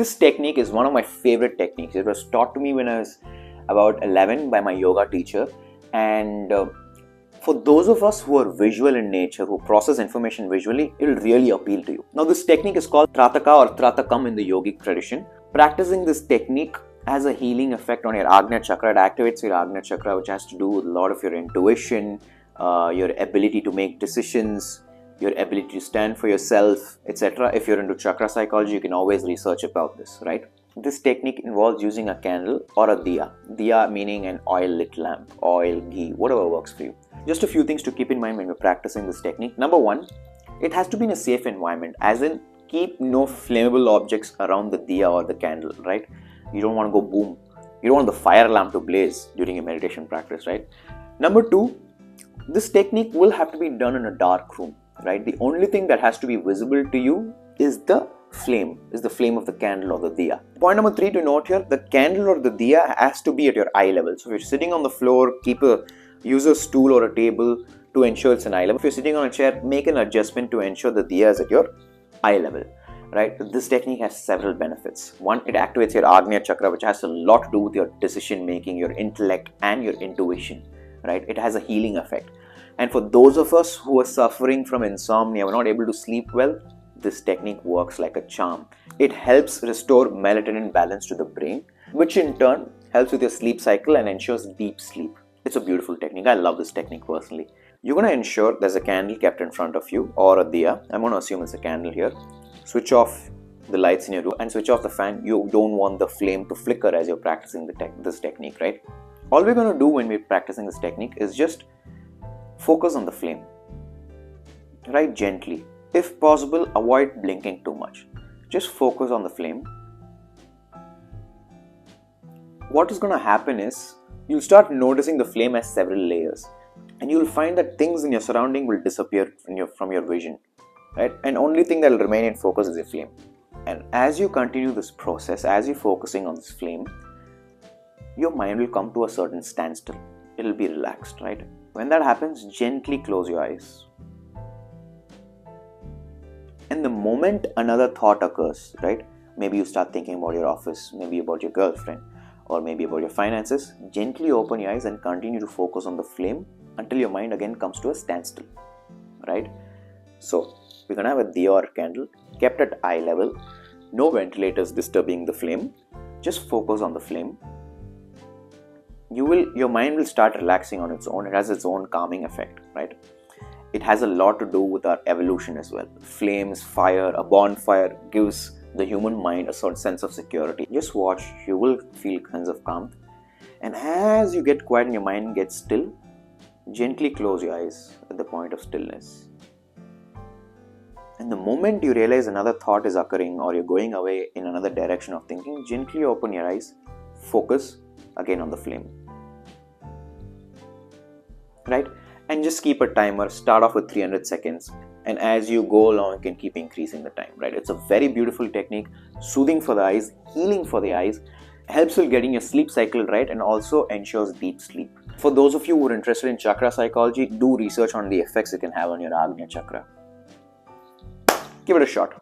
This technique is one of my favorite techniques. It was taught to me when I was about 11 by my yoga teacher, and for those of us who are visual in nature, who process information visually, it will really appeal to you. Now, this technique is called Trataka or Tratakam in the yogic tradition. Practicing this technique has a healing effect on your agna chakra. It activates your agna chakra, which has to do with a lot of your intuition, your ability to make decisions, your ability to stand for yourself, etc. If you're into chakra psychology, you can always research about this, right? This technique involves using a candle or a diya. Diya meaning an oil lit lamp, oil, ghee, whatever works for you. Just a few things to keep in mind when you're practicing this technique. Number one, it has to be in a safe environment, as in keep no flammable objects around the diya or the candle, right? You don't want to go boom. You don't want the fire alarm to blaze during your meditation practice, right? Number two, this technique will have to be done in a dark room, right? The only thing that has to be visible to you is the flame of the candle or the diya. Point number three to note here, the candle or the diya has to be at your eye level. So if you're sitting on the floor, use a stool or a table to ensure it's an eye level. If you're sitting on a chair, make an adjustment to ensure the diya is at your eye level, right? This technique has several benefits. One, it activates your agna chakra, which has a lot to do with your decision making, your intellect and your intuition, right? It has a healing effect. And for those of us who are suffering from insomnia, we're not able to sleep well, this technique works like a charm. It helps restore melatonin balance to the brain, which in turn helps with your sleep cycle and ensures deep sleep. It's a beautiful technique. I love this technique personally. You're going to ensure there's a candle kept in front of you or a diya. I'm going to assume it's a candle here. Switch off the lights in your room and switch off the fan. You don't want the flame to flicker as you're practicing this technique, right? All we're going to do when we're practicing this technique is just focus on the flame, right? Gently. If possible, avoid blinking too much. Just focus on the flame. What is going to happen is you'll start noticing the flame has several layers, and you'll find that things in your surrounding will disappear from your vision, right? And only thing that will remain in focus is the flame. And as you continue this process, as you're focusing on this flame, your mind will come to a certain standstill. It'll be relaxed, right? When that happens, gently close your eyes. And the moment another thought occurs, right? Maybe you start thinking about your office, maybe about your girlfriend, or maybe about your finances, gently open your eyes and continue to focus on the flame until your mind again comes to a standstill, right? So, we're going to have a diya or candle kept at eye level, no ventilators disturbing the flame, just focus on the flame. Your mind will start relaxing on its own. It has its own calming effect, right? It has a lot to do with our evolution as well. Flames, fire, a bonfire gives the human mind a certain sense of security. Just watch, you will feel a sense of calm. And as you get quiet and your mind gets still, gently close your eyes at the point of stillness. And the moment you realize another thought is occurring or you're going away in another direction of thinking, gently open your eyes, focus again on the flame, right? And just keep a timer, start off with 300 seconds. And as you go along, you can keep increasing the time, right? It's a very beautiful technique, soothing for the eyes, healing for the eyes, helps with getting your sleep cycle right, and also ensures deep sleep. For those of you who are interested in chakra psychology, do research on the effects it can have on your agna chakra. Give it a shot.